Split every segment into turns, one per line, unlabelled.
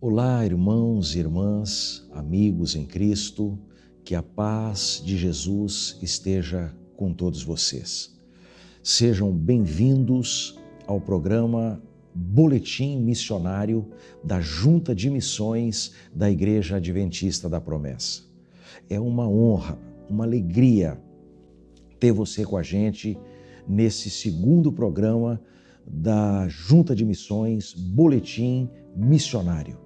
Olá, irmãos e irmãs, amigos em Cristo, que a paz de Jesus esteja com todos vocês. Sejam bem-vindos ao programa Boletim Missionário da Junta de Missões da Igreja Adventista da Promessa. É uma honra, uma alegria ter você com a gente nesse segundo programa da Junta de Missões Boletim Missionário.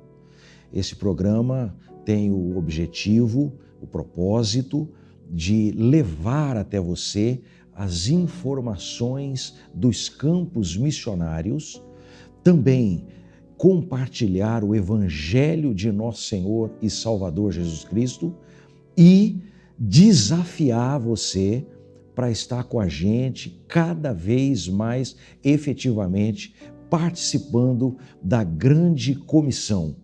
Esse programa tem o objetivo, o propósito de levar até você as informações dos campos missionários, também compartilhar o Evangelho de nosso Senhor e Salvador Jesus Cristo e desafiar você para estar com a gente cada vez mais efetivamente participando da grande comissão,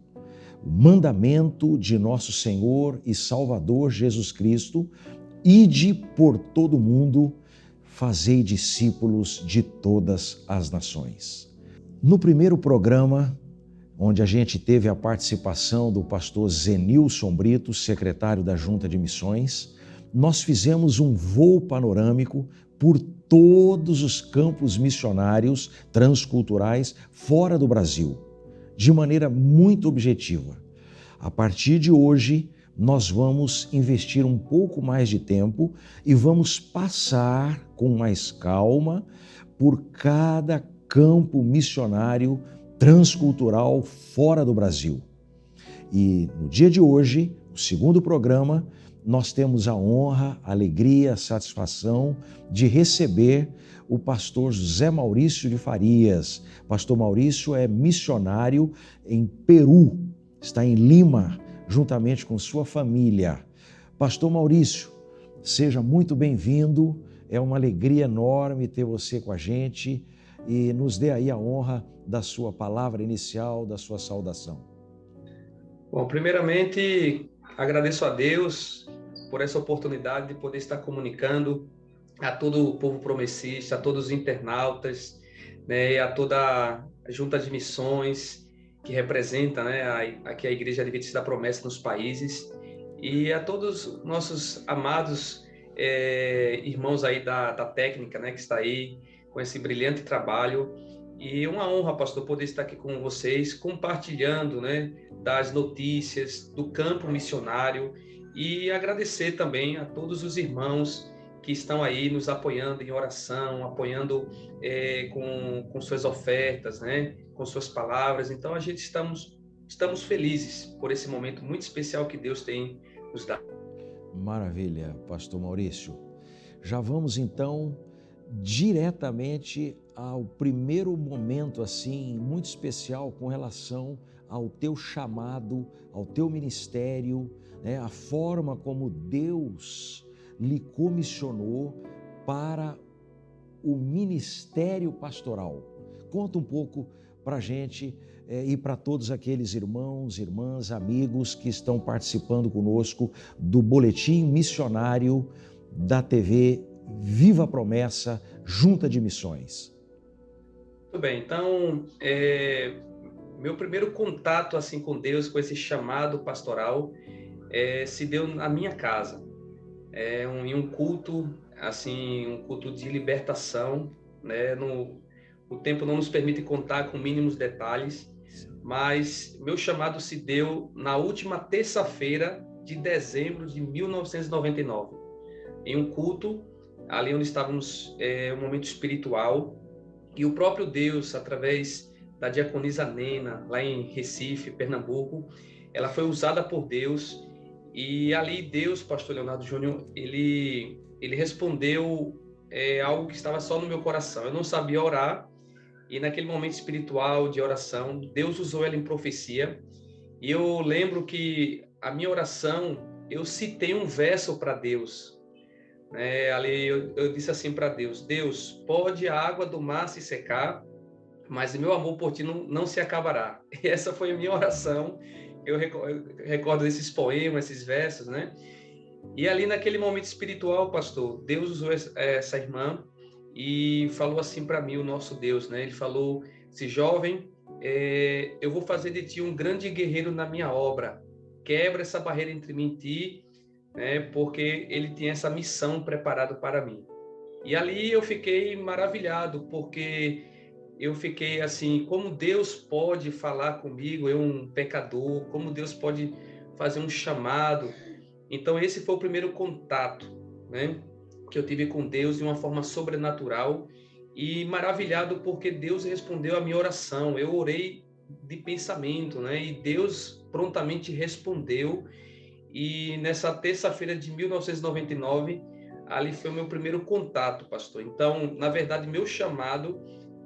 o mandamento de nosso Senhor e Salvador Jesus Cristo: ide por todo o mundo, fazei discípulos de todas as nações. No primeiro programa, onde a gente teve a participação do pastor Zenilson Brito, secretário da Junta de Missões, nós fizemos um voo panorâmico por todos os campos missionários transculturais fora do Brasil, de maneira muito objetiva. A partir de hoje, nós vamos investir um pouco mais de tempo e vamos passar com mais calma por cada campo missionário transcultural fora do Brasil. E no dia de hoje, o segundo programa, nós temos a honra, a alegria, a satisfação de receber o pastor José Maurício de Farias. Pastor Maurício é missionário em Peru, está em Lima, juntamente com sua família. Pastor Maurício, seja muito bem-vindo, é uma alegria enorme ter você com a gente e nos dê aí a honra da sua palavra inicial, da sua saudação.
Bom, primeiramente, agradeço a Deus por essa oportunidade de poder estar comunicando a todo o povo promessista, a todos os internautas, né, e a toda a Junta de Missões que representa, né, aqui a Igreja Adventista da Promessa nos países, e a todos os nossos amados irmãos aí da técnica, né, que está aí com esse brilhante trabalho. E uma honra, pastor, poder estar aqui com vocês, compartilhando, né, das notícias do campo missionário, e agradecer também a todos os irmãos que estão aí nos apoiando em oração, apoiando com suas ofertas, né, com suas palavras. Então, a gente estamos felizes por esse momento muito especial que Deus tem nos dado.
Maravilha, pastor Maurício. Já vamos então diretamente ao primeiro momento assim muito especial com relação ao teu chamado, ao teu ministério, né? A forma como Deus lhe comissionou para o ministério pastoral. Conta um pouco para a gente e para todos aqueles irmãos, irmãs, amigos que estão participando conosco do Boletim Missionário da TV Viva a Promessa, Junta de Missões.
Muito bem, então, meu primeiro contato assim com Deus, com esse chamado pastoral, se deu na minha casa, em um culto, assim, um culto de libertação, né? O tempo não nos permite contar com mínimos detalhes, mas meu chamado se deu na última terça-feira de dezembro de 1999, em um culto, ali onde estávamos, um momento espiritual, e o próprio Deus, através da diaconisa Nena, lá em Recife, Pernambuco, ela foi usada por Deus, e ali Deus, pastor Leonardo Júnior, ele respondeu algo que estava só no meu coração. Eu não sabia orar, e naquele momento espiritual de oração, Deus usou ela em profecia, e eu lembro que a minha oração, eu citei um verso para Deus, ali eu disse assim para Deus: Deus, pode a água do mar se secar, mas o meu amor por ti não se acabará. E essa foi a minha oração. Eu recordo desses poemas, esses versos, né? E ali naquele momento espiritual, pastor, Deus usou essa irmã e falou assim para mim, o nosso Deus, né? Ele falou: esse jovem eu vou fazer de ti um grande guerreiro na minha obra. Quebra essa barreira entre mim e ti, né? Porque ele tinha essa missão preparada para mim. E ali eu fiquei maravilhado, porque eu fiquei assim, como Deus pode falar comigo, eu um pecador, como Deus pode fazer um chamado. Então esse foi o primeiro contato, né, que eu tive com Deus de uma forma sobrenatural, e maravilhado porque Deus respondeu a minha oração. Eu orei de pensamento, né, e Deus prontamente respondeu. E nessa terça-feira de 1999, ali foi o meu primeiro contato, pastor. Então, na verdade, meu chamado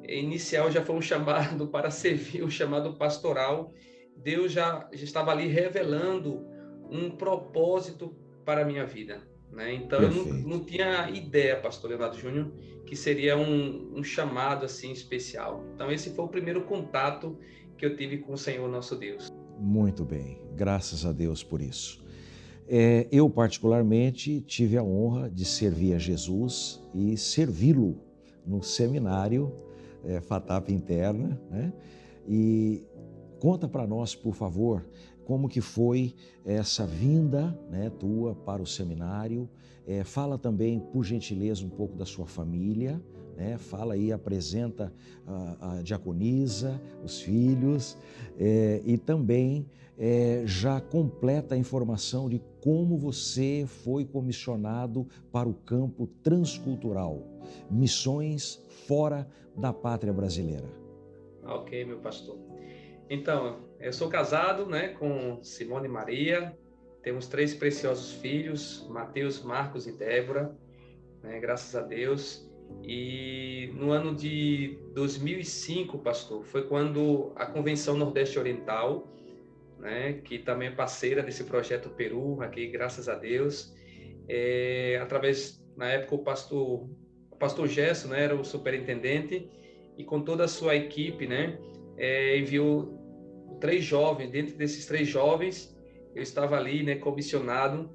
inicial já foi um chamado para servir, um chamado pastoral. Deus já estava ali revelando um propósito para a minha vida, né? Então, eu não
Perfeito.
tinha ideia, pastor Leonardo Júnior, que seria um chamado assim especial. Então, esse foi o primeiro contato que eu tive com o Senhor nosso Deus.
Muito bem, graças a Deus por isso. Eu, particularmente, tive a honra de servir a Jesus e servi-lo no seminário FATAP Interna, né? E conta para nós, por favor, como que foi essa vinda, né, tua para o seminário. Fala também, por gentileza, um pouco da sua família, né? Fala aí, apresenta a diaconisa, os filhos, e também já completa a informação de como você foi comissionado para o campo transcultural, missões fora da pátria brasileira.
Ok, meu pastor. Então, eu sou casado, né, com Simone Maria. Temos 3 preciosos filhos, Mateus, Marcos e Débora, né, graças a Deus. E no ano de 2005, pastor, foi quando a Convenção Nordeste Oriental, né, que também é parceira desse projeto Peru, aqui, graças a Deus, através, na época, o pastor Gerson, né, era o superintendente, e com toda a sua equipe, né, enviou 3 jovens. Dentro desses 3 jovens, eu estava ali, né, comissionado,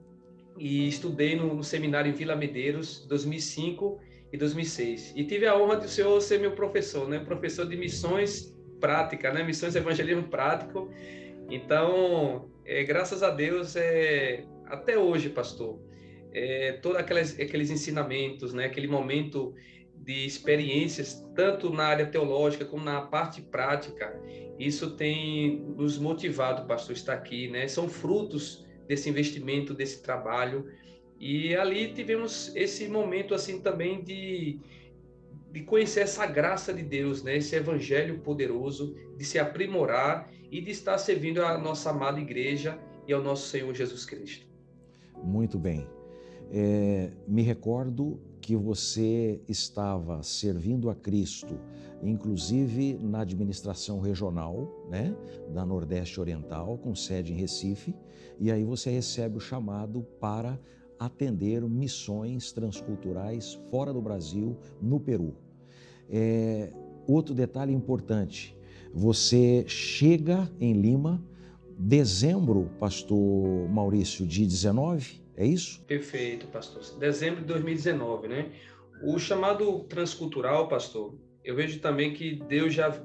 e estudei no seminário em Vila Medeiros, 2005 e 2006. E tive a honra de o senhor ser meu professor, né, professor de missões prática, né, missões evangelismo prático. Então, graças a Deus, até hoje, pastor, todos aqueles ensinamentos, né, aquele momento de experiências, tanto na área teológica como na parte prática, isso tem nos motivado, pastor, estar aqui, né? São frutos desse investimento, desse trabalho. E ali tivemos esse momento assim também de conhecer essa graça de Deus, né? Esse evangelho poderoso, de se aprimorar e de estar servindo a nossa amada igreja e ao nosso Senhor Jesus Cristo.
Muito bem. Me recordo que você estava servindo a Cristo, inclusive na administração regional, né, da Nordeste Oriental, com sede em Recife, e aí você recebe o chamado para atender missões transculturais fora do Brasil, no Peru. Outro detalhe importante, você chega em Lima, dezembro, pastor Maurício, de 19, é isso?
Perfeito, pastor. Dezembro de 2019, né? O chamado transcultural, pastor, eu vejo também que Deus já,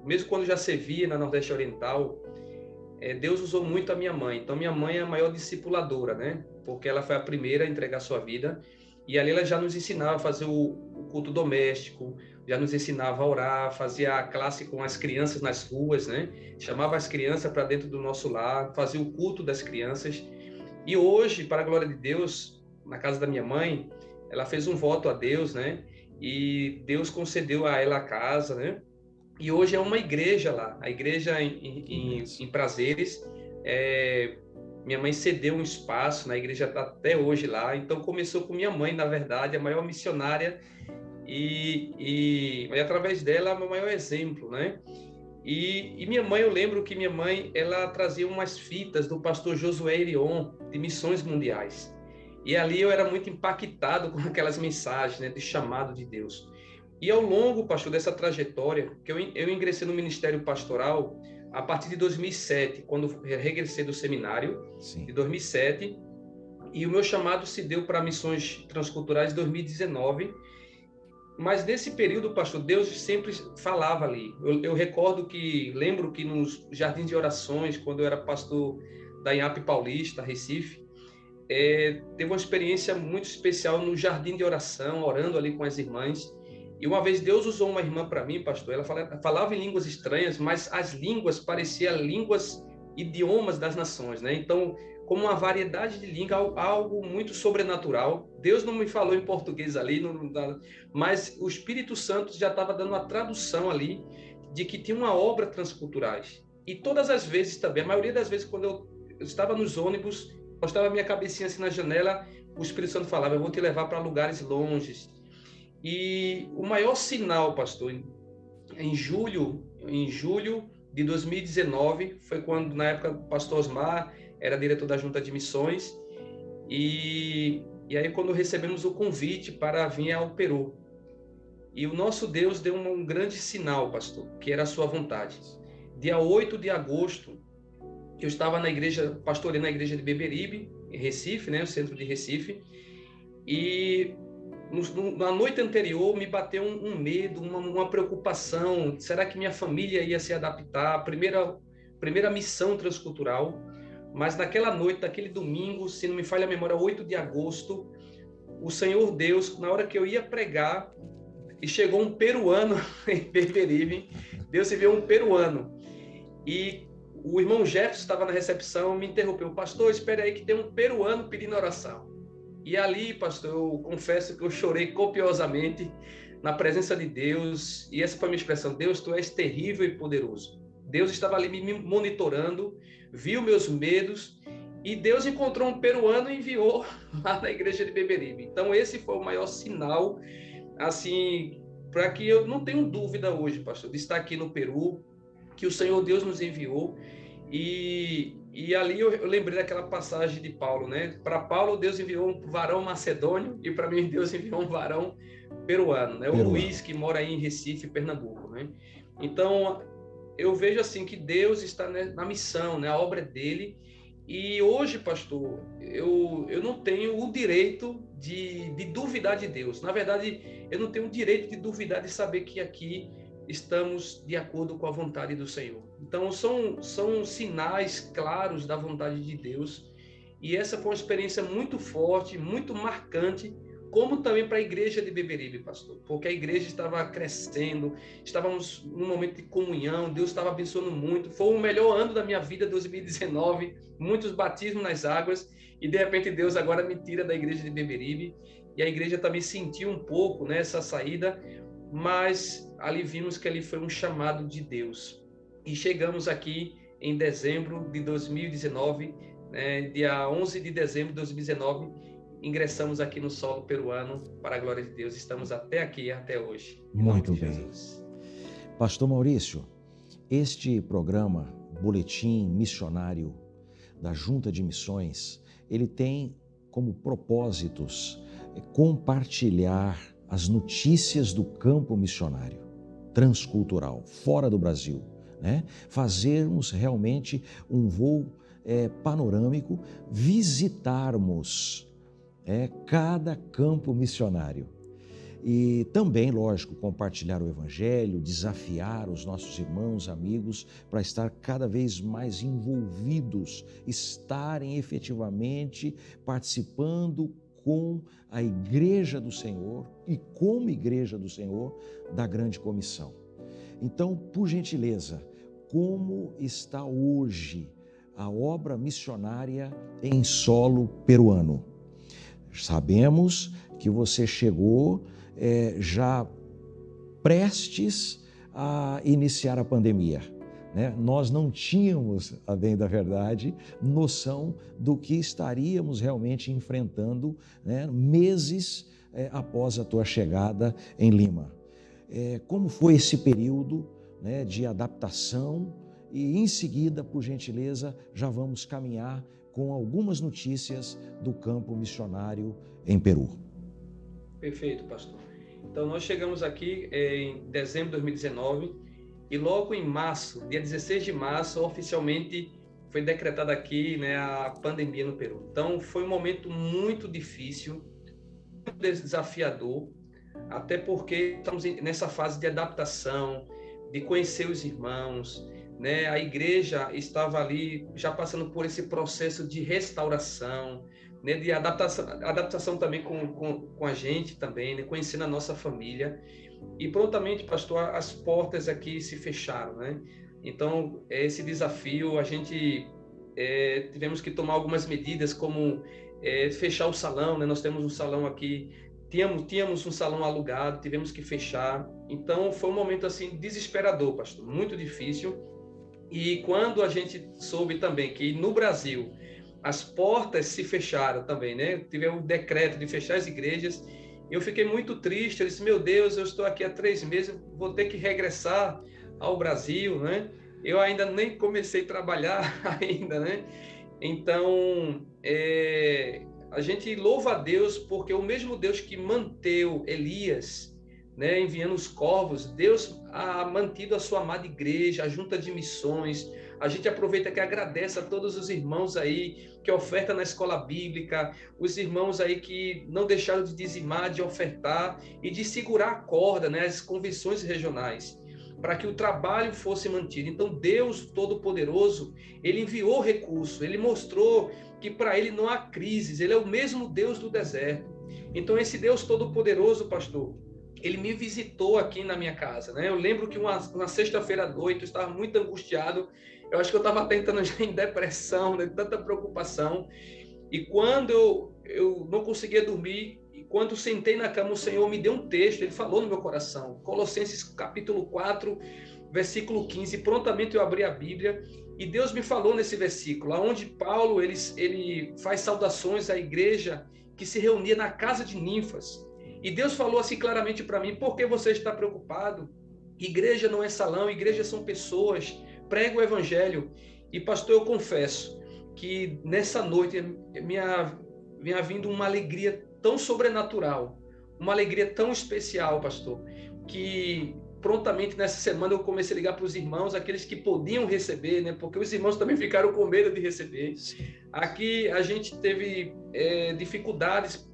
mesmo quando já servia na Nordeste Oriental, Deus usou muito a minha mãe. Então, minha mãe é a maior discipuladora, né? Porque ela foi a primeira a entregar sua vida. E ali ela já nos ensinava a fazer o culto doméstico, já nos ensinava a orar, fazia a classe com as crianças nas ruas, né? Chamava as crianças para dentro do nosso lar, fazia o culto das crianças. E hoje, para a glória de Deus, na casa da minha mãe, ela fez um voto a Deus, né? E Deus concedeu a ela a casa, né? E hoje é uma igreja lá, a igreja em Prazeres. Minha mãe cedeu um espaço, na igreja está até hoje lá. Então começou com minha mãe, na verdade, a maior missionária, e através dela, o meu maior exemplo, né? E minha mãe, eu lembro que minha mãe, ela trazia umas fitas do pastor Josué Irion, de missões mundiais. E ali eu era muito impactado com aquelas mensagens, né, de chamado de Deus. E ao longo, pastor, dessa trajetória, que eu ingressei no ministério pastoral a partir de 2007, quando regressei do seminário,
Sim.
de 2007, e o meu chamado se deu para missões transculturais em 2019, Mas nesse período, pastor, Deus sempre falava ali. Eu lembro que nos jardins de orações, quando eu era pastor da IAP Paulista, Recife, teve uma experiência muito especial no jardim de oração, orando ali com as irmãs. E uma vez Deus usou uma irmã para mim, pastor. Ela falava em línguas estranhas, mas as línguas pareciam línguas, idiomas das nações, né? Então, como uma variedade de língua, algo muito sobrenatural. Deus não me falou em português ali, mas o Espírito Santo já estava dando uma tradução ali de que tinha uma obra transculturais. E todas as vezes também, a maioria das vezes, quando eu estava nos ônibus, postava minha cabecinha assim na janela, o Espírito Santo falava: eu vou te levar para lugares longes. E o maior sinal, pastor, em julho de 2019, foi quando, na época, o pastor Osmar era diretor da Junta de Missões, e aí quando recebemos o convite para vir ao Peru. E o nosso Deus deu um grande sinal, pastor, que era a sua vontade. Dia 8 de agosto, eu estava na igreja, pastoreando na igreja de Beberibe, em Recife, né, o centro de Recife, e na noite anterior me bateu um medo, uma preocupação. Será que minha família ia se adaptar? Primeira missão transcultural. Mas naquela noite, naquele domingo, se não me falha a memória, 8 de agosto, o Senhor Deus, na hora que eu ia pregar, e chegou um peruano em Beberibe, Deus enviou um peruano. E o irmão Jefferson estava na recepção, me interrompeu: pastor, espere aí que tem um peruano pedindo oração. E ali, pastor, eu confesso que eu chorei copiosamente na presença de Deus, e essa foi a minha expressão: Deus, tu és terrível e poderoso. Deus estava ali me monitorando, viu meus medos, e Deus encontrou um peruano e enviou lá na igreja de Beberibe. Então esse foi o maior sinal, assim, para que eu não tenho dúvida hoje, pastor, de estar aqui no Peru, que o Senhor Deus nos enviou. E ali eu lembrei daquela passagem de Paulo, né? Para Paulo, Deus enviou um varão macedônio, e para mim, Deus enviou um varão peruano, né? O Luiz, que mora aí em Recife, Pernambuco, né? Então, eu vejo assim que Deus está na missão, né? A obra é dele. E hoje, pastor, eu não tenho o direito de duvidar de Deus. Na verdade, eu não tenho o direito de duvidar de saber que aqui estamos de acordo com a vontade do Senhor. Então, são sinais claros da vontade de Deus. E essa foi uma experiência muito forte, muito marcante, como também para a igreja de Beberibe, pastor, porque a igreja estava crescendo, estávamos num momento de comunhão, Deus estava abençoando muito. Foi o melhor ano da minha vida, 2019, muitos batismos nas águas, e de repente Deus agora me tira da igreja de Beberibe, e a igreja também sentiu um pouco, né, essa saída, mas ali vimos que ali foi um chamado de Deus. E chegamos aqui em dezembro de 2019, né, dia 11 de dezembro de 2019, ingressamos aqui no solo peruano, para a glória de Deus. Estamos até aqui, até hoje.
Muito bem. Jesus. Pastor Maurício, este programa, Boletim Missionário da Junta de Missões, ele tem como propósitos compartilhar as notícias do campo missionário transcultural, fora do Brasil, né? Fazermos realmente um voo panorâmico, visitarmos cada campo missionário. E também, lógico, compartilhar o Evangelho, desafiar os nossos irmãos, amigos, para estar cada vez mais envolvidos, estarem efetivamente participando com a Igreja do Senhor e como Igreja do Senhor da Grande Comissão. Então, por gentileza, como está hoje a obra missionária em solo peruano? Sabemos que você chegou já prestes a iniciar a pandemia, né? Nós não tínhamos, a bem da verdade, noção do que estaríamos realmente enfrentando, né, meses após a tua chegada em Lima. Como foi esse período, né, de adaptação? E em seguida, por gentileza, já vamos caminhar com algumas notícias do campo missionário em Peru.
Perfeito, pastor. Então, nós chegamos aqui em dezembro de 2019 e logo em março, dia 16 de março, oficialmente foi decretada aqui, né, a pandemia no Peru. Então, foi um momento muito difícil, muito desafiador, até porque estamos nessa fase de adaptação, de conhecer os irmãos, né? A igreja estava ali já passando por esse processo de restauração, né? De adaptação também com a gente também, né? Conhecendo a nossa família. E prontamente, pastor, as portas aqui se fecharam, né? Então, esse desafio, a gente tivemos que tomar algumas medidas, como fechar o salão, né? Nós temos um salão aqui, tínhamos um salão alugado, tivemos que fechar. Então, foi um momento, assim, desesperador, pastor, muito difícil. E quando a gente soube também que no Brasil as portas se fecharam também, né? Tivemos um decreto de fechar as igrejas. Eu fiquei muito triste. Eu disse: meu Deus, eu estou aqui há 3 meses, vou ter que regressar ao Brasil, né? Eu ainda nem comecei a trabalhar ainda, né? Então, a gente louva a Deus, porque o mesmo Deus que manteve Elias, né, enviando os corvos, Deus ha mantido a sua amada igreja, a junta de missões. A gente aproveita que agradece a todos os irmãos aí que ofertam na escola bíblica, os irmãos aí que não deixaram de dizimar, de ofertar e de segurar a corda, né, as convenções regionais, para que o trabalho fosse mantido. Então, Deus Todo-Poderoso, ele enviou recursos, ele mostrou que para ele não há crises, ele é o mesmo Deus do deserto. Então, esse Deus Todo-Poderoso, pastor, ele me visitou aqui na minha casa, né? Eu lembro que uma sexta-feira à noite eu estava muito angustiado, eu acho que eu estava tentando já em depressão, né? Tanta preocupação, e quando eu não conseguia dormir, e quando sentei na cama, o Senhor me deu um texto, ele falou no meu coração, Colossenses capítulo 4, versículo 15, prontamente eu abri a Bíblia, e Deus me falou nesse versículo, onde Paulo ele faz saudações à igreja que se reunia na casa de Ninfas. E Deus falou assim claramente para mim: por que você está preocupado? Igreja não é salão, igreja são pessoas, prega o evangelho. E pastor, eu confesso que nessa noite minha vindo uma alegria tão sobrenatural, uma alegria tão especial, pastor, que prontamente nessa semana eu comecei a ligar para os irmãos, aqueles que podiam receber, né? Porque os irmãos também ficaram com medo de receber. Aqui a gente teve dificuldades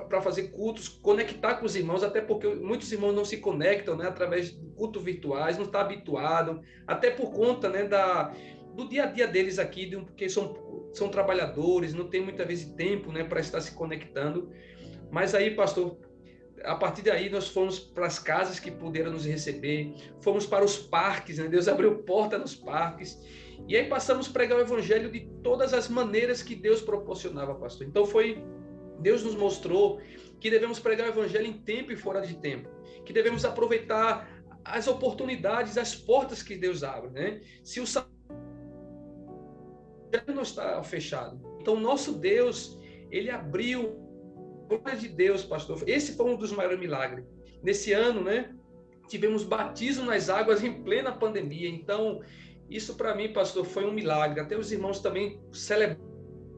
para fazer cultos, conectar com os irmãos, até porque muitos irmãos não se conectam, né, através de cultos virtuais, não está habituado, até por conta, né, do dia a dia deles aqui, porque são trabalhadores, não tem muitas vezes tempo, né, para estar se conectando. Mas aí, pastor, a partir daí nós fomos para as casas que puderam nos receber, fomos para os parques, né? Deus abriu porta nos parques, e aí passamos a pregar o evangelho de todas as maneiras que Deus proporcionava, pastor. Então Deus nos mostrou que devemos pregar o evangelho em tempo e fora de tempo, que devemos aproveitar as oportunidades, as portas que Deus abre, né? Se o salão não está fechado, então o nosso Deus, ele abriu. Glória de Deus, pastor. Esse foi um dos maiores milagres. Nesse ano, né, tivemos batismo nas águas em plena pandemia. Então, isso para mim, pastor, foi um milagre. Até os irmãos também celebraram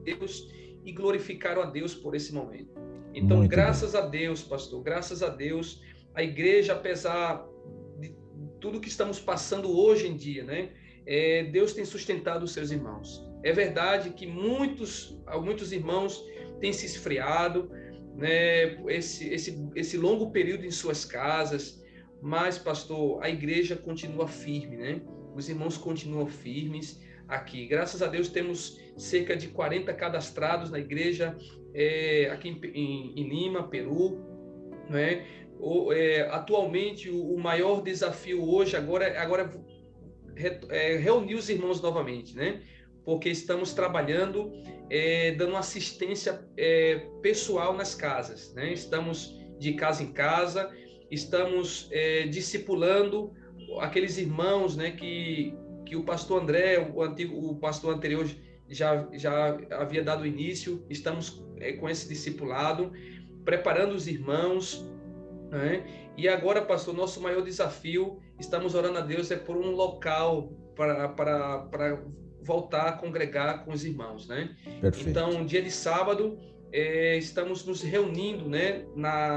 Deus e glorificaram a Deus por esse momento. Então, muito graças bem. A Deus, pastor, graças a Deus, a igreja, apesar de tudo que estamos passando hoje em dia, né, Deus tem sustentado os seus irmãos. É verdade que muitos irmãos têm se esfriado, né, esse longo período em suas casas, mas, pastor, a igreja continua firme, né? Os irmãos continuam firmes aqui. Graças a Deus temos cerca de 40 cadastrados na igreja, aqui em Lima, Peru, né? Atualmente, o maior desafio hoje agora é reunir os irmãos novamente, né? Porque estamos trabalhando, dando assistência pessoal nas casas, né? Estamos de casa em casa, estamos discipulando aqueles irmãos, né, que o pastor André, o pastor anterior, já havia dado início. Estamos com esse discipulado, preparando os irmãos, né? E agora, pastor, nosso maior desafio, estamos orando a Deus, é por um local para voltar a congregar com os irmãos, né? Perfeito. Então, dia de sábado, estamos nos reunindo, né,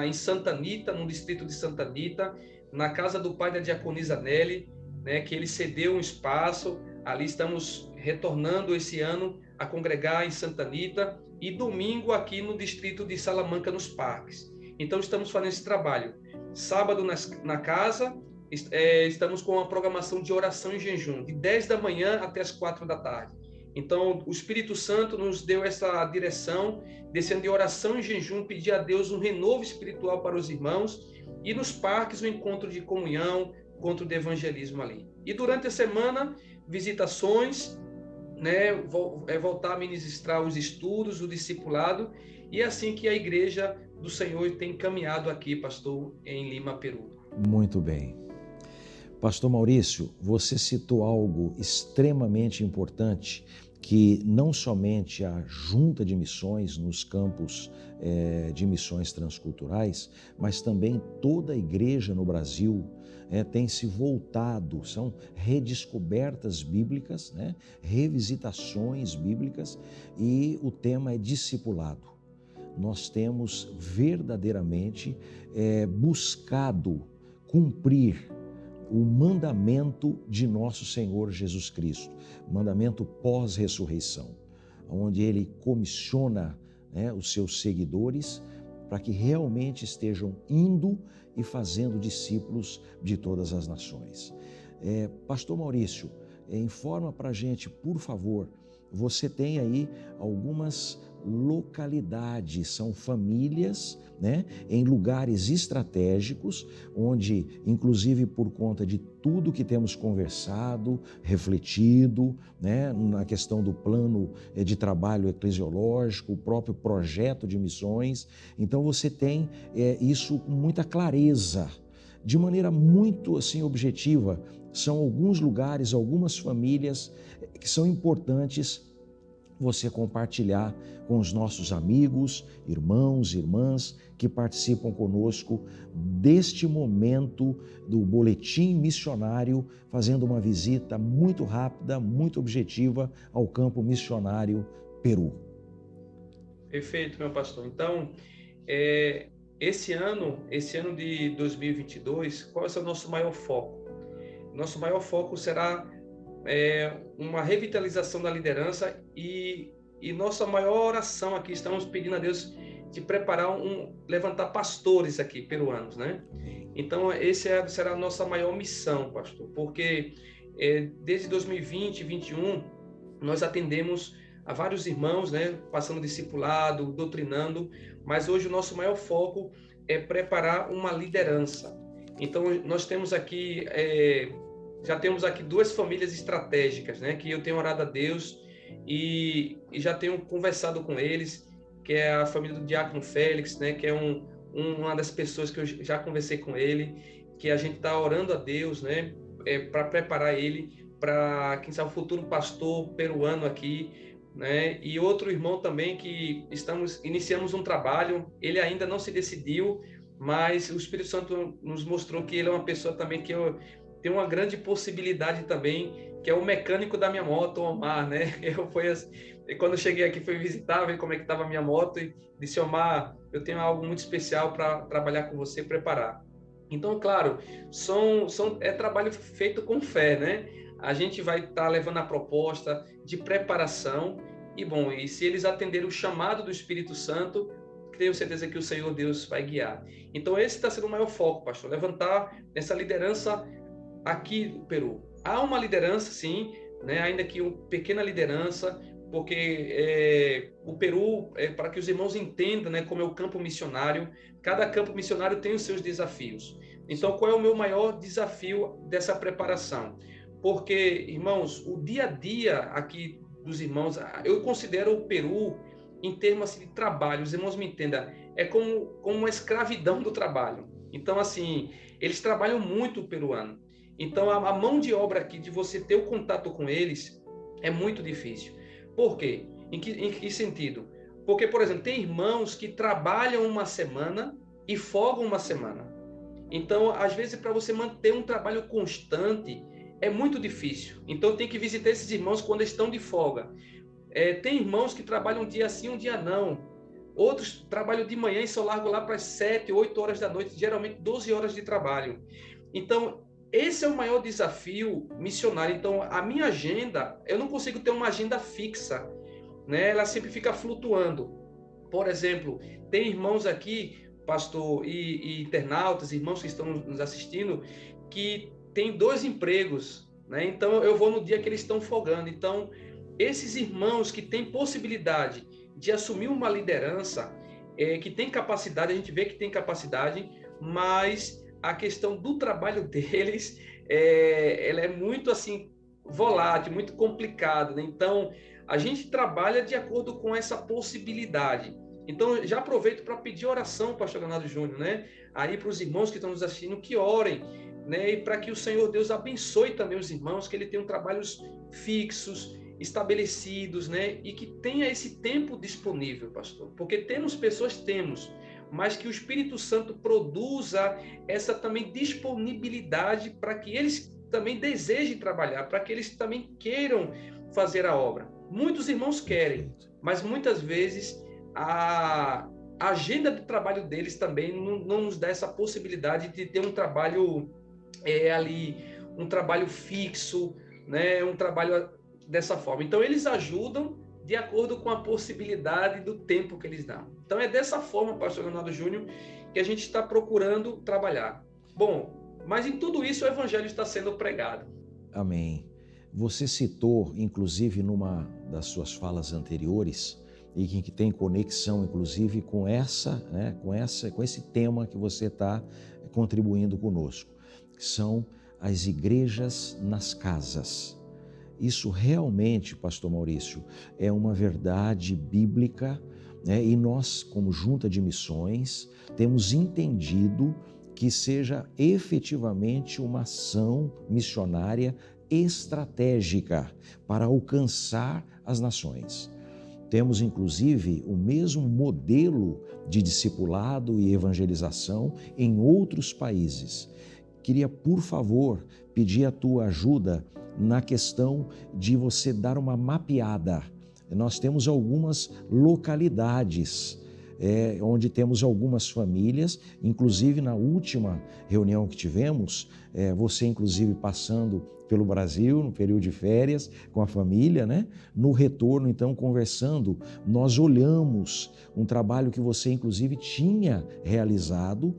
em Santa Anita, no distrito de Santa Anita, na casa do pai da diaconisa Nelly, né, que ele cedeu um espaço. Ali estamos retornando esse ano a congregar em Santa Anita, e domingo aqui no distrito de Salamanca, nos parques. Então, estamos fazendo esse trabalho. Sábado, na casa, estamos com uma programação de oração e jejum, de 10 da manhã até as 4 da tarde. Então, o Espírito Santo nos deu essa direção, descendo de oração e jejum, pedir a Deus um renovo espiritual para os irmãos, e nos parques o encontro de comunhão, encontro de evangelismo ali. E durante a semana, visitações, né, voltar a ministrar os estudos, o discipulado, e é assim que a Igreja do Senhor tem caminhado aqui, pastor, em Lima, Peru.
Muito bem. Pastor Maurício, você citou algo extremamente importante, que não somente a Junta de Missões nos campos de missões transculturais, mas também toda a igreja no Brasil tem se voltado, são redescobertas bíblicas, né? Revisitações bíblicas, e o tema é discipulado. Nós temos verdadeiramente buscado cumprir o mandamento de nosso Senhor Jesus Cristo, mandamento pós-ressurreição, onde Ele comissiona, os seus seguidores para que realmente estejam indo e fazendo discípulos de todas as nações. Pastor Maurício, informa para a gente, por favor, você tem aí algumas localidades, são famílias, em lugares estratégicos, onde, inclusive por conta de tudo que temos conversado, refletido, na questão do plano de trabalho eclesiológico, o próprio projeto de missões, então você tem isso com muita clareza, de maneira muito assim objetiva. São alguns lugares, algumas famílias que são importantes você compartilhar com os nossos amigos, irmãos, irmãs que participam conosco deste momento do boletim missionário, fazendo uma visita muito rápida, muito objetiva ao campo missionário Peru.
Perfeito, meu pastor. Então, esse ano de 2022, qual é o nosso maior foco? Nosso maior foco será uma revitalização da liderança, e nossa maior oração aqui, estamos pedindo a Deus de preparar levantar pastores aqui, peruanos, né? Então, será a nossa maior missão, pastor, porque desde 2020, 2021, nós atendemos a vários irmãos, né? Passando discipulado, doutrinando, mas hoje o nosso maior foco é preparar uma liderança. Então, nós temos aqui... já temos aqui 2 famílias estratégicas, né, que eu tenho orado a Deus e já tenho conversado com eles, que é a família do Diácono Félix, né, que é uma das pessoas que eu já conversei com ele, que a gente está orando a Deus, né, para preparar ele para, quem sabe, o futuro pastor peruano aqui, né, e outro irmão também que iniciamos um trabalho, ele ainda não se decidiu, mas o Espírito Santo nos mostrou que ele é uma pessoa também que tem uma grande possibilidade também, que é o mecânico da minha moto, o Omar, né? Quando eu cheguei aqui, fui visitar, ver como é que estava a minha moto, e disse: Omar, eu tenho algo muito especial para trabalhar com você, preparar. Então, claro, é trabalho feito com fé, né? A gente vai estar levando a proposta de preparação, e se eles atenderem o chamado do Espírito Santo, tenho certeza que o Senhor Deus vai guiar. Então, esse está sendo o maior foco, pastor, levantar essa liderança aqui no Peru. Há uma liderança, sim, né? Ainda que uma pequena liderança, porque o Peru, para que os irmãos entendam, né, como é o campo missionário, cada campo missionário tem os seus desafios. Então, qual é o meu maior desafio dessa preparação? Porque, irmãos, o dia a dia aqui dos irmãos, eu considero o Peru, em termos assim, de trabalho, os irmãos me entendam, é como uma escravidão do trabalho. Então, assim, eles trabalham muito, o peruano. Então, a mão de obra aqui, de você ter o contato com eles, é muito difícil. Por quê? Em que sentido? Porque, por exemplo, tem irmãos que trabalham uma semana e folgam uma semana. Então, às vezes, para você manter um trabalho constante, é muito difícil. Então, tem que visitar esses irmãos quando estão de folga. Tem irmãos que trabalham um dia sim, um dia não. Outros trabalham de manhã e só largam lá para as 7, 8 horas da noite, geralmente 12 horas de trabalho. Então, esse é o maior desafio missionário. Então, a minha agenda, eu não consigo ter uma agenda fixa, né? Ela sempre fica flutuando. Por exemplo, tem irmãos aqui, pastor, e internautas, irmãos que estão nos assistindo, que tem 2 empregos, né? Então, eu vou no dia que eles estão folgando. Então, esses irmãos que têm possibilidade de assumir uma liderança, que tem capacidade, a gente vê que tem capacidade, mas a questão do trabalho deles, ela é muito assim, volátil, muito complicada, né? Então, a gente trabalha de acordo com essa possibilidade. Então, já aproveito para pedir oração, pastor Leonardo Júnior, né? Aí para os irmãos que estão nos assistindo, que orem, né? E para que o Senhor Deus abençoe também os irmãos, que ele tenham trabalhos fixos, estabelecidos, né? E que tenha esse tempo disponível, pastor. Porque temos, mas que o Espírito Santo produza essa também disponibilidade para que eles também desejem trabalhar, para que eles também queiram fazer a obra. Muitos irmãos querem, mas muitas vezes a agenda de trabalho deles também não nos dá essa possibilidade de ter um trabalho ali, um trabalho fixo, né? Um trabalho dessa forma. Então, eles ajudam de acordo com a possibilidade do tempo que eles dão. Então, é dessa forma, pastor Leonardo Júnior, que a gente está procurando trabalhar. Bom, mas em tudo isso o evangelho está sendo pregado.
Amém. Você citou, inclusive, numa das suas falas anteriores, e que tem conexão, inclusive, com esse tema que você está contribuindo conosco, que são as igrejas nas casas. Isso realmente, pastor Maurício, é uma verdade bíblica, né? E nós, como Junta de Missões, temos entendido que seja efetivamente uma ação missionária estratégica para alcançar as nações. Temos, inclusive, o mesmo modelo de discipulado e evangelização em outros países. Queria, por favor, pedir a tua ajuda na questão de você dar uma mapeada. Nós temos algumas localidades onde temos algumas famílias, inclusive na última reunião que tivemos, você inclusive passando pelo Brasil, no período de férias, com a família, né? No retorno, então, conversando, nós olhamos um trabalho que você, inclusive, tinha realizado,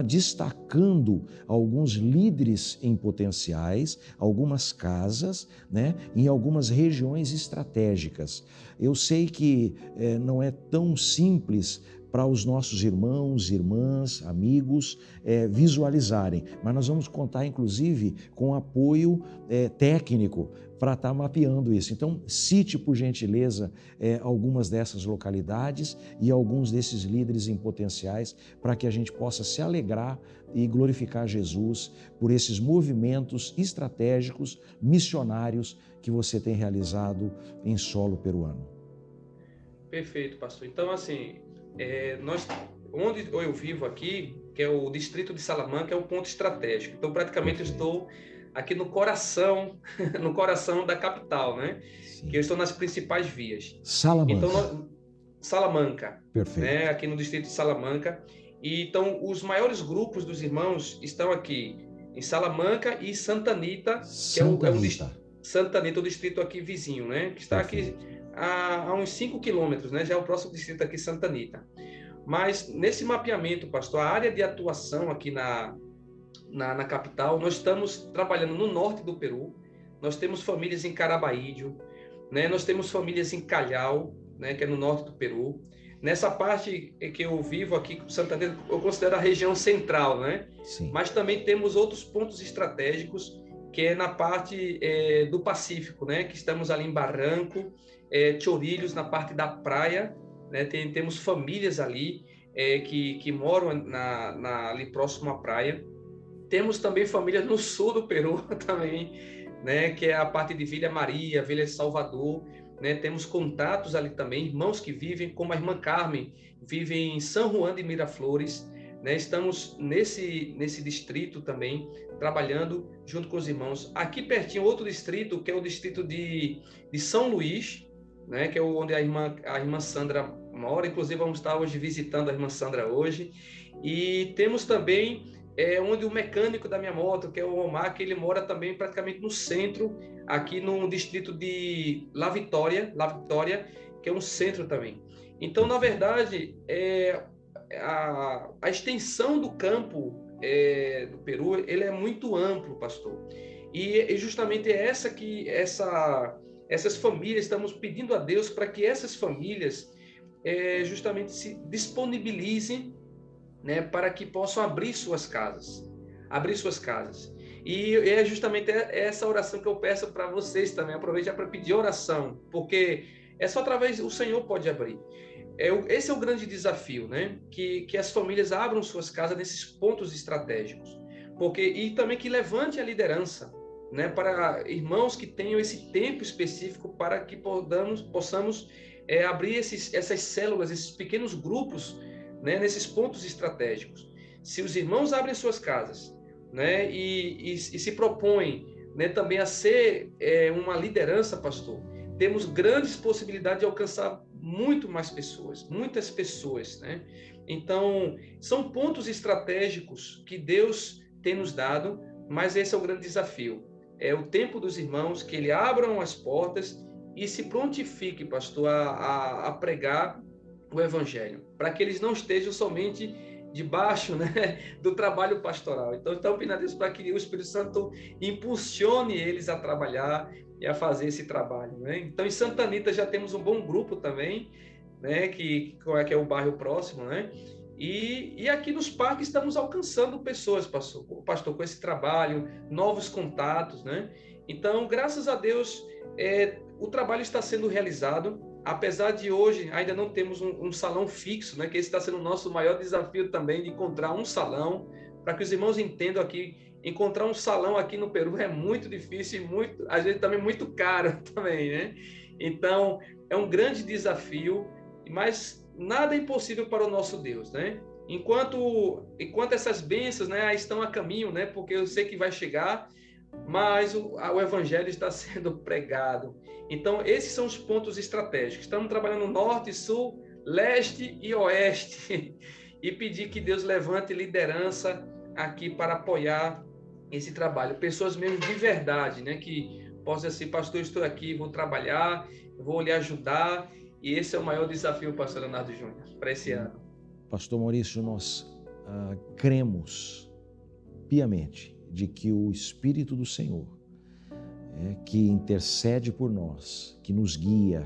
destacando alguns líderes em potenciais, algumas casas, né? Em algumas regiões estratégicas. Eu sei que não é tão simples para os nossos irmãos, irmãs, amigos visualizarem. Mas nós vamos contar, inclusive, com apoio técnico para estar mapeando isso. Então, cite, por gentileza, algumas dessas localidades e alguns desses líderes em potenciais para que a gente possa se alegrar e glorificar Jesus por esses movimentos estratégicos, missionários que você tem realizado em solo peruano.
Perfeito, pastor. Então, assim, onde eu vivo aqui, que é o distrito de Salamanca, é um ponto estratégico. Então, praticamente, eu estou aqui no coração da capital, né? Sim. Que eu estou nas principais vias.
Salamanca.
Então, Salamanca.
Perfeito.
Né? Aqui no distrito de Salamanca. E, então, os maiores grupos dos irmãos estão aqui em Salamanca e Santa Anita, que é Santa Anita, o distrito aqui vizinho, né? Que está Perfeito. Aqui a uns 5 quilômetros, né? Já é o próximo distrito aqui, Santa Anita. Mas nesse mapeamento, pastor, a área de atuação aqui na capital, nós estamos trabalhando no norte do Peru, nós temos famílias em Carabaídio, né? Nós temos famílias em Callao, né? Que é no norte do Peru. Nessa parte que eu vivo aqui, Santa Anita, eu considero a região central, né? Sim. Mas também temos outros pontos estratégicos, que é na parte do Pacífico, né? Que estamos ali em Barranco, Chorillos, na parte da praia, né? Temos famílias ali que moram ali próximo à praia. Temos também famílias no sul do Peru também, né? Que é a parte de Vila Maria, Vila Salvador, né? Temos contatos ali também, irmãos que vivem, como a irmã Carmen, vivem em São Juan de Miraflores, né? Estamos nesse distrito também, trabalhando junto com os irmãos. Aqui pertinho, outro distrito, que é o distrito de São Luís, né? Que é onde a irmã Sandra mora. Inclusive, vamos estar hoje visitando a irmã Sandra hoje. E temos também onde o mecânico da minha moto, que é o Omar, que ele mora também praticamente no centro, aqui no distrito de La Vitória, que é um centro também. Então, na verdade, a extensão do campo do Peru, ele é muito amplo, pastor. E justamente essas famílias, estamos pedindo a Deus para que essas famílias justamente se disponibilizem, né, para que possam abrir suas casas. E é justamente essa oração que eu peço para vocês também. Aproveite para pedir oração, porque é só através o Senhor pode abrir. Esse é o grande desafio, né? Que as famílias abram suas casas nesses pontos estratégicos, e também que levante a liderança, né? Para irmãos que tenham esse tempo específico para que possamos abrir essas células, esses pequenos grupos, né? Nesses pontos estratégicos. Se os irmãos abrem suas casas, né? E se propõem, né? Também a ser uma liderança, pastor, temos grandes possibilidades de alcançar muitas pessoas, né? Então, são pontos estratégicos que Deus tem nos dado, mas esse é o grande desafio. É o tempo dos irmãos, que ele abram as portas e se prontifique, pastor, a pregar o evangelho, para que eles não estejam somente debaixo, né, do trabalho pastoral. Então, pedindo a Deus para que o Espírito Santo impulsione eles a trabalhar e a fazer esse trabalho, né? Então, em Santa Anita já temos um bom grupo também, né, que é o bairro próximo, né? E aqui nos parques estamos alcançando pessoas, pastor, com esse trabalho, novos contatos, né? Então, graças a Deus, o trabalho está sendo realizado, apesar de hoje ainda não temos um salão fixo, né? Que esse está sendo o nosso maior desafio também, de encontrar um salão, para que os irmãos entendam aqui. Encontrar um salão aqui no Peru é muito difícil e às vezes também muito caro também, né? Então, é um grande desafio, mas nada é impossível para o nosso Deus, né? Enquanto essas bênçãos, né, estão a caminho, né? Porque eu sei que vai chegar, mas o evangelho está sendo pregado. Então, esses são os pontos estratégicos. Estamos trabalhando norte, sul, leste e oeste e pedir que Deus levante liderança aqui para apoiar esse trabalho. Pessoas mesmo de verdade, né? Que possam dizer assim, pastor, estou aqui, vou trabalhar, vou lhe ajudar. E esse é o maior desafio, pastor Leonardo Júnior, para esse ano.
Pastor Maurício, nós cremos piamente de que o Espírito do Senhor, que intercede por nós, que nos guia,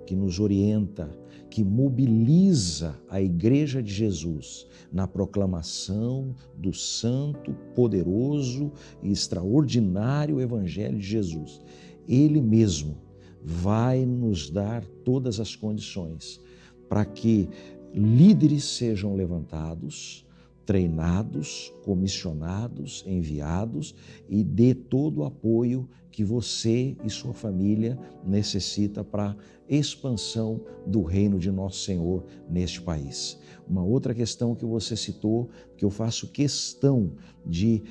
que nos orienta, que mobiliza a Igreja de Jesus na proclamação do santo, poderoso e extraordinário Evangelho de Jesus. Ele mesmo vai nos dar todas as condições para que líderes sejam levantados, treinados, comissionados, enviados e dê todo o apoio que você e sua família necessita para a expansão do reino de nosso Senhor neste país. Uma outra questão que você citou, que eu faço questão de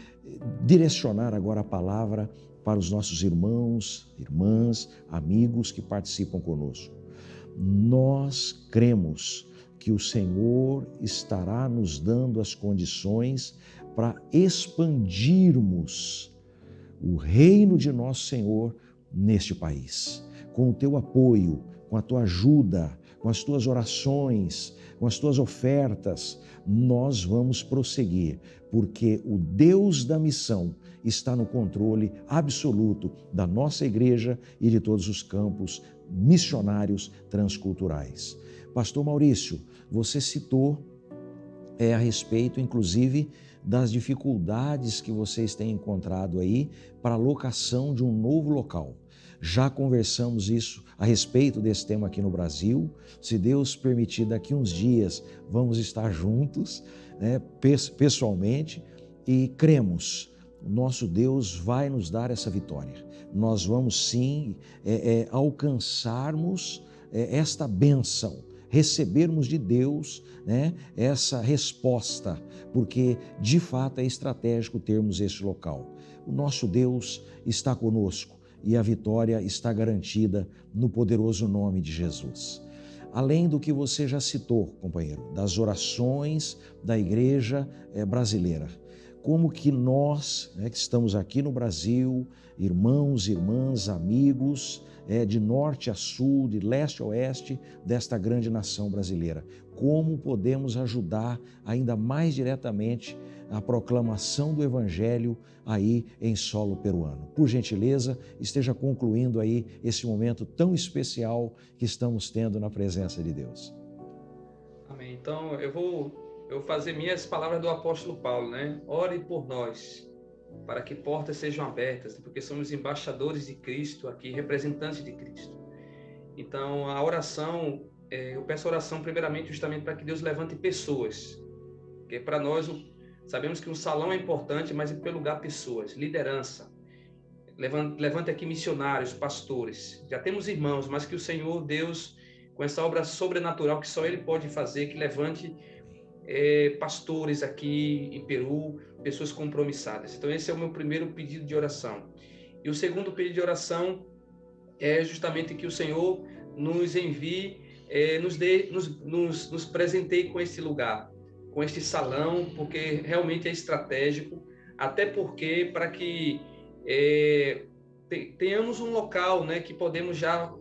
direcionar agora a palavra para os nossos irmãos, irmãs, amigos que participam conosco. Nós cremos que o Senhor estará nos dando as condições para expandirmos o reino de nosso Senhor neste país. Com o teu apoio, com a tua ajuda, com as tuas orações, com as tuas ofertas, nós vamos prosseguir, porque o Deus da missão está no controle absoluto da nossa igreja e de todos os campos missionários transculturais. Pastor Maurício, você citou a respeito, inclusive, das dificuldades que vocês têm encontrado aí para a locação de um novo local. Já conversamos isso a respeito desse tema aqui no Brasil. Se Deus permitir, daqui uns dias vamos estar juntos, né, pessoalmente, e cremos, o nosso Deus vai nos dar essa vitória. Nós vamos sim alcançarmos esta bênção, recebermos de Deus, né, essa resposta, porque de fato é estratégico termos este local. O nosso Deus está conosco e a vitória está garantida no poderoso nome de Jesus. Além do que você já citou, companheiro, das orações da igreja brasileira, como que nós, que estamos aqui no Brasil, irmãos, irmãs, amigos, de norte a sul, de leste a oeste, desta grande nação brasileira, como podemos ajudar ainda mais diretamente a proclamação do Evangelho aí em solo peruano. Por gentileza, esteja concluindo aí esse momento tão especial que estamos tendo na presença de Deus.
Amém. Então, eu vou fazer minhas palavras do apóstolo Paulo, né? Ore por nós, para que portas sejam abertas, porque somos embaixadores de Cristo aqui, representantes de Cristo. Então, a oração, eu peço oração primeiramente justamente para que Deus levante pessoas, porque para nós, sabemos que um salão é importante, mas em primeiro lugar pessoas, liderança. Levante aqui missionários, pastores. Já temos irmãos, mas que o Senhor Deus, com essa obra sobrenatural que só Ele pode fazer, que levante pastores aqui em Peru, pessoas compromissadas. Então esse é o meu primeiro pedido de oração. E o segundo pedido de oração é justamente que o Senhor nos envie, nos presenteie com esse lugar, com este salão, porque realmente é estratégico, até porque para que tenhamos um local, né, que podemos já,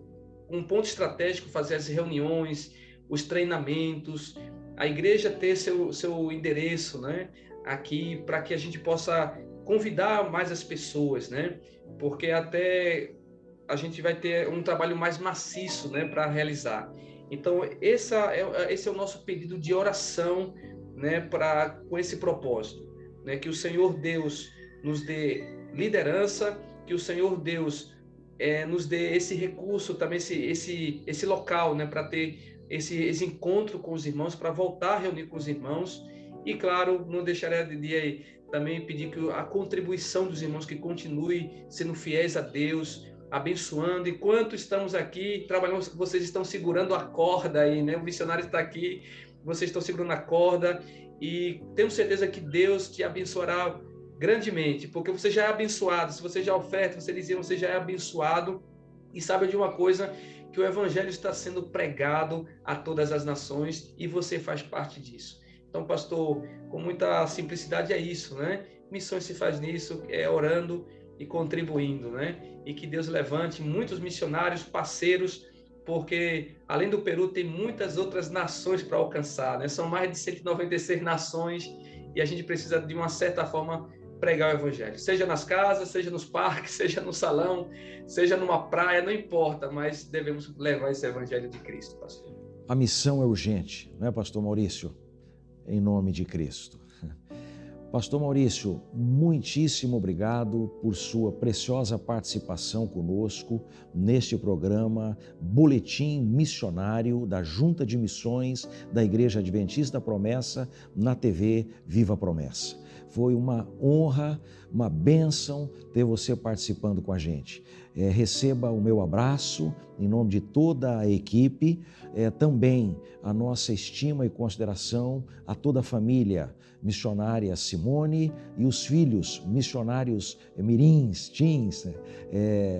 um ponto estratégico, fazer as reuniões, os treinamentos, a igreja ter seu endereço, né, aqui, para que a gente possa convidar mais as pessoas, né, porque até a gente vai ter um trabalho mais maciço, né, para realizar. Então, esse é o nosso pedido de oração, né, com esse propósito, né, que o Senhor Deus nos dê liderança, que o Senhor Deus nos dê esse recurso, também esse local, né, para ter esse encontro com os irmãos, para voltar a reunir com os irmãos. E, claro, não deixaria de também pedir que a contribuição dos irmãos, que continue sendo fiéis a Deus, abençoando. Enquanto estamos aqui trabalhando, vocês estão segurando a corda aí, né? O missionário está aqui, vocês estão segurando a corda, e tenho certeza que Deus te abençoará grandemente, porque você já é abençoado. Se você já oferta, você dizia, você já é abençoado. E sabe de uma coisa, que o evangelho está sendo pregado a todas as nações e você faz parte disso. Então, pastor, com muita simplicidade é isso, né? Missões se faz nisso, orando e contribuindo, né? E que Deus levante muitos missionários, parceiros, porque além do Peru tem muitas outras nações para alcançar, né? São mais de 196 nações e a gente precisa, de uma certa forma, pregar o evangelho, seja nas casas, seja nos parques, seja no salão, seja numa praia, não importa, mas devemos levar esse evangelho de Cristo, pastor.
A missão é urgente, não é, pastor Maurício? Em nome de Cristo. Pastor Maurício, muitíssimo obrigado por sua preciosa participação conosco neste programa Boletim Missionário da Junta de Missões da Igreja Adventista da Promessa na TV Viva Promessa. Foi uma honra, uma bênção ter você participando com a gente. Receba o meu abraço em nome de toda a equipe, também a nossa estima e consideração a toda a família missionária Simone e os filhos missionários mirins, teens,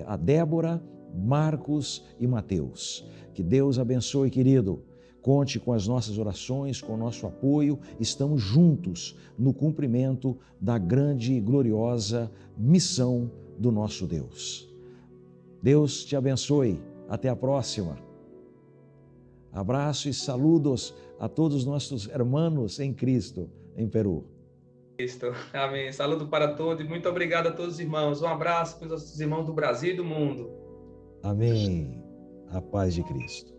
a Débora, Marcos e Mateus. Que Deus abençoe, querido. Conte com as nossas orações, com o nosso apoio. Estamos juntos no cumprimento da grande e gloriosa missão do nosso Deus. Deus te abençoe. Até a próxima. Abraço e saludos a todos os nossos irmãos em Cristo, em Peru.
Cristo. Amém. Saludo para todos e muito obrigado a todos os irmãos. Um abraço para os nossos irmãos do Brasil e do mundo.
Amém. A paz de Cristo.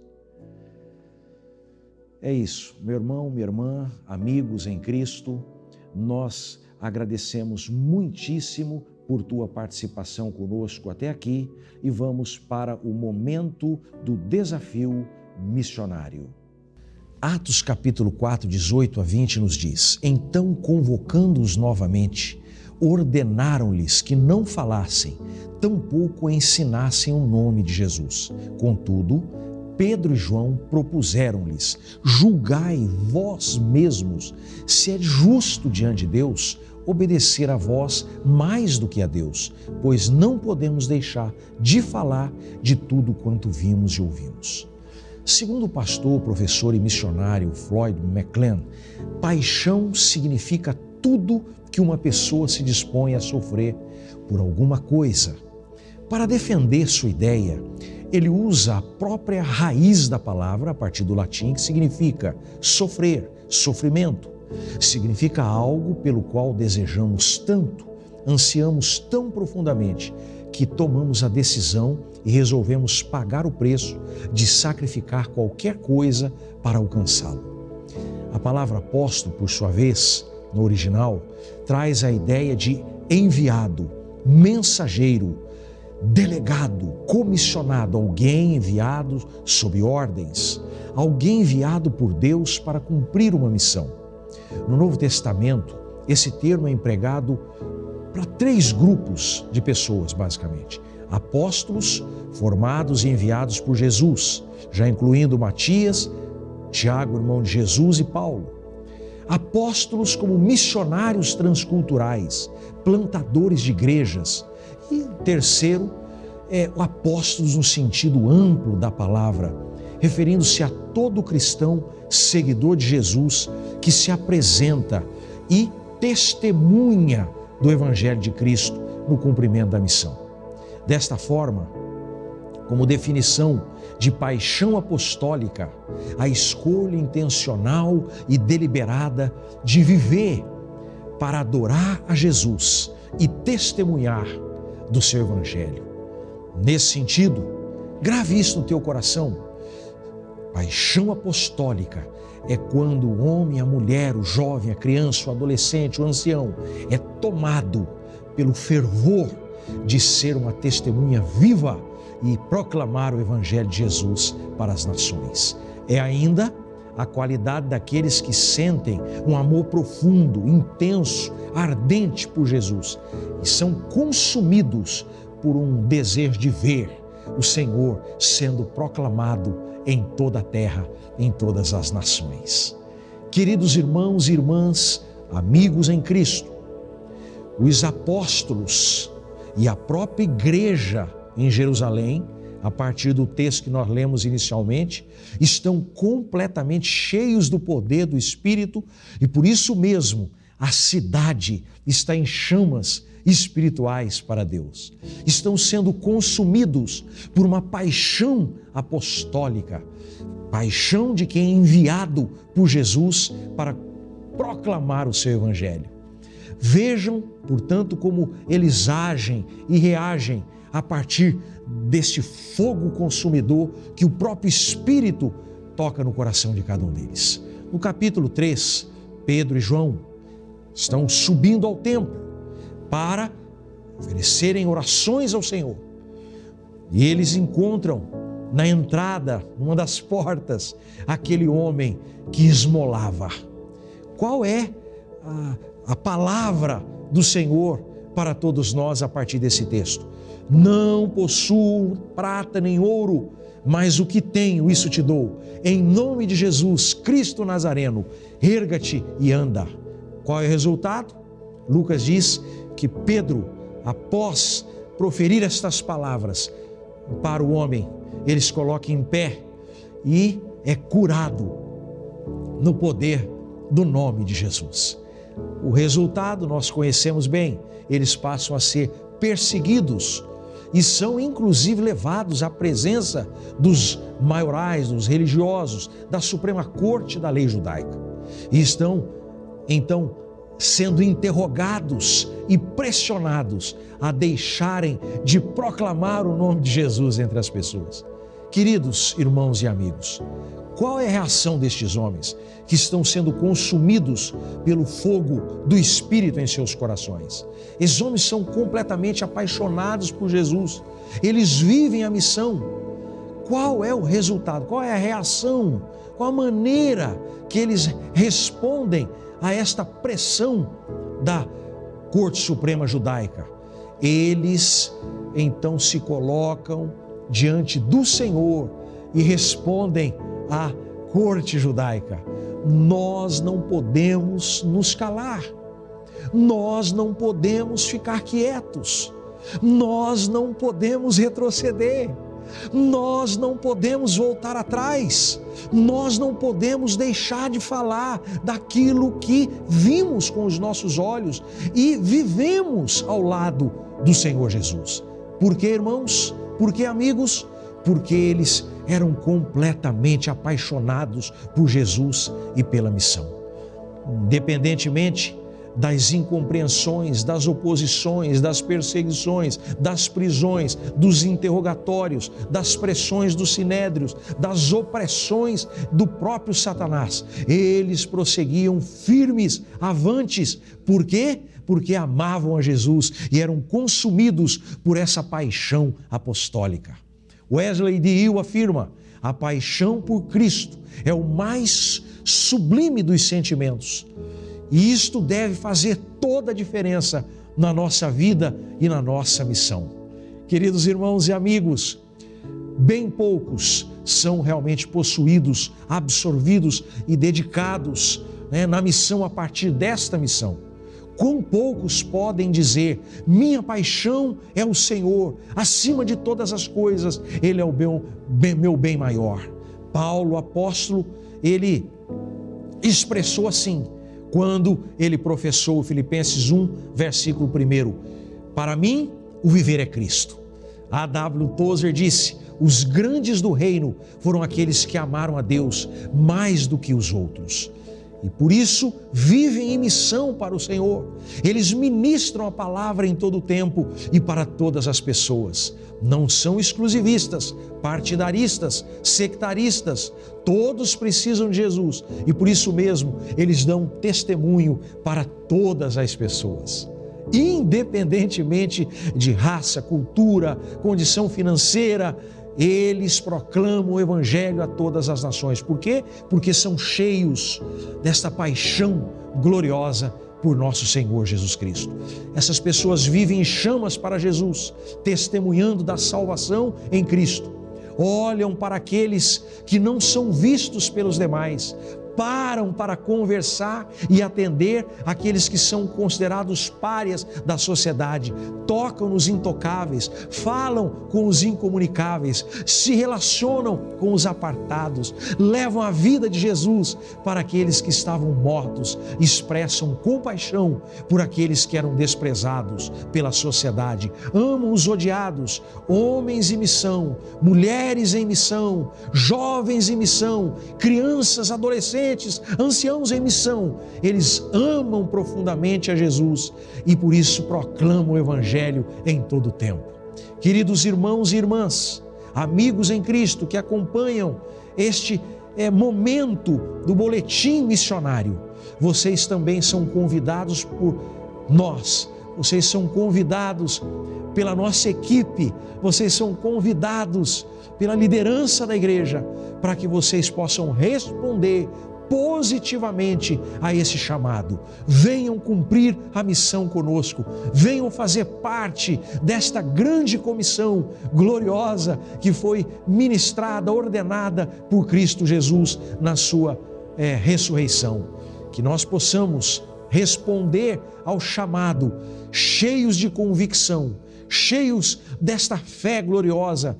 É isso, meu irmão, minha irmã, amigos em Cristo, nós agradecemos muitíssimo por tua participação conosco até aqui e vamos para o momento do desafio missionário. Atos capítulo 4, 18 a 20 nos diz: Então, convocando-os novamente, ordenaram-lhes que não falassem, tampouco ensinassem o nome de Jesus. Contudo, Pedro e João propuseram-lhes: julgai vós mesmos se é justo diante de Deus obedecer a vós mais do que a Deus, pois não podemos deixar de falar de tudo quanto vimos e ouvimos. Segundo o pastor, professor e missionário Floyd McClellan, paixão significa tudo que uma pessoa se dispõe a sofrer por alguma coisa. Para defender sua ideia, ele usa a própria raiz da palavra, a partir do latim, que significa sofrer, sofrimento. Significa algo pelo qual desejamos tanto, ansiamos tão profundamente, que tomamos a decisão e resolvemos pagar o preço de sacrificar qualquer coisa para alcançá-lo. A palavra apóstolo, por sua vez, no original, traz a ideia de enviado, mensageiro, delegado, comissionado, alguém enviado sob ordens, alguém enviado por Deus para cumprir uma missão. No Novo Testamento, esse termo é empregado para 3 grupos de pessoas, basicamente. Apóstolos, formados e enviados por Jesus, já incluindo Matias, Tiago, irmão de Jesus, e Paulo. Apóstolos como missionários transculturais, plantadores de igrejas. E terceiro, apóstolos no sentido amplo da palavra, referindo-se a todo cristão seguidor de Jesus que se apresenta e testemunha do Evangelho de Cristo no cumprimento da missão. Desta forma, como definição de paixão apostólica, a escolha intencional e deliberada de viver para adorar a Jesus e testemunhar do seu Evangelho. Nesse sentido, grave isso no teu coração. Paixão apostólica é quando o homem, a mulher, o jovem, a criança, o adolescente, o ancião é tomado pelo fervor de ser uma testemunha viva e proclamar o Evangelho de Jesus para as nações. É ainda a qualidade daqueles que sentem um amor profundo, intenso, ardente por Jesus e são consumidos por um desejo de ver o Senhor sendo proclamado em toda a terra, em todas as nações. Queridos irmãos e irmãs, amigos em Cristo, os apóstolos e a própria igreja em Jerusalém, a partir do texto que nós lemos inicialmente, estão completamente cheios do poder do Espírito e por isso mesmo a cidade está em chamas espirituais para Deus. Estão sendo consumidos por uma paixão apostólica, paixão de quem é enviado por Jesus para proclamar o seu Evangelho. Vejam, portanto, como eles agem e reagem a partir deste fogo consumidor que o próprio Espírito toca no coração de cada um deles. No capítulo 3, Pedro e João estão subindo ao templo para oferecerem orações ao Senhor. E eles encontram na entrada, numa das portas, aquele homem que esmolava. Qual é a palavra do Senhor para todos nós a partir desse texto? Não possuo prata nem ouro, mas o que tenho, isso te dou. Em nome de Jesus Cristo Nazareno, erga-te e anda. Qual é o resultado? Lucas diz que Pedro, após proferir estas palavras para o homem, ele se coloca em pé e é curado no poder do nome de Jesus. O resultado nós conhecemos bem, eles passam a ser perseguidos e são inclusive levados à presença dos maiorais, dos religiosos, da Suprema Corte da lei judaica. E estão, então, sendo interrogados e pressionados a deixarem de proclamar o nome de Jesus entre as pessoas. Queridos irmãos e amigos, qual é a reação destes homens que estão sendo consumidos pelo fogo do Espírito em seus corações? Esses homens são completamente apaixonados por Jesus, eles vivem a missão. Qual é o resultado? Qual é a reação? Qual a maneira que eles respondem a esta pressão da Corte Suprema Judaica? Eles então se colocam diante do Senhor e respondem à Corte Judaica: nós não podemos nos calar, nós não podemos ficar quietos, nós não podemos retroceder. Nós não podemos voltar atrás, nós não podemos deixar de falar daquilo que vimos com os nossos olhos e vivemos ao lado do Senhor Jesus. Por quê, irmãos? Por quê, amigos? Porque eles eram completamente apaixonados por Jesus e pela missão. Independentemente das incompreensões, das oposições, das perseguições, das prisões, dos interrogatórios, das pressões dos sinédrios, das opressões do próprio Satanás, eles prosseguiam firmes, avantes. Por quê? Porque amavam a Jesus e eram consumidos por essa paixão apostólica. Wesley de Hill afirma: a paixão por Cristo é o mais sublime dos sentimentos. E isto deve fazer toda a diferença na nossa vida e na nossa missão. Queridos irmãos e amigos, bem poucos são realmente possuídos, absorvidos e dedicados, na missão a partir desta missão. Quão poucos podem dizer: minha paixão é o Senhor, acima de todas as coisas, Ele é o meu bem maior. Paulo, apóstolo, ele expressou assim, quando ele professou Filipenses 1, versículo 1: para mim, o viver é Cristo. A.W. Tozer disse: os grandes do reino foram aqueles que amaram a Deus mais do que os outros. E por isso vivem em missão para o Senhor. Eles ministram a palavra em todo o tempo e para todas as pessoas. Não são exclusivistas, partidaristas, sectaristas. Todos precisam de Jesus e por isso mesmo eles dão testemunho para todas as pessoas. Independentemente de raça, cultura, condição financeira, eles proclamam o Evangelho a todas as nações. Por quê? Porque são cheios desta paixão gloriosa por nosso Senhor Jesus Cristo. Essas pessoas vivem em chamas para Jesus, testemunhando da salvação em Cristo. Olham para aqueles que não são vistos pelos demais, param para conversar e atender aqueles que são considerados párias da sociedade, tocam nos intocáveis, falam com os incomunicáveis, se relacionam com os apartados, levam a vida de Jesus para aqueles que estavam mortos, expressam compaixão por aqueles que eram desprezados pela sociedade, amam os odiados, homens em missão, mulheres em missão, jovens em missão, crianças, adolescentes, anciãos em missão. Eles amam profundamente a Jesus e por isso proclamam o Evangelho em todo o tempo. Queridos irmãos e irmãs, amigos em Cristo que acompanham este momento do boletim missionário, vocês também são convidados por nós, vocês são convidados pela nossa equipe, vocês são convidados pela liderança da igreja para que vocês possam responder positivamente a esse chamado. Venham cumprir a missão conosco, venham fazer parte desta grande comissão gloriosa que foi ministrada, ordenada por Cristo Jesus na sua ressurreição. Que nós possamos responder ao chamado cheios de convicção, cheios desta fé gloriosa,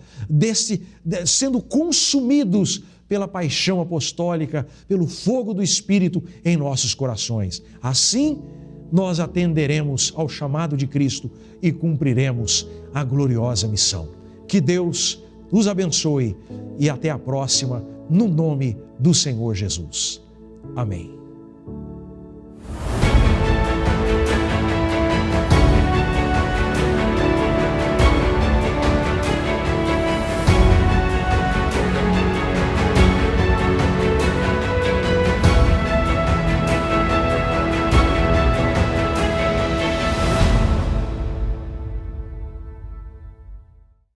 sendo consumidos pela paixão apostólica, pelo fogo do Espírito em nossos corações. Assim, nós atenderemos ao chamado de Cristo e cumpriremos a gloriosa missão. Que Deus os abençoe e até a próxima, no nome do Senhor Jesus. Amém.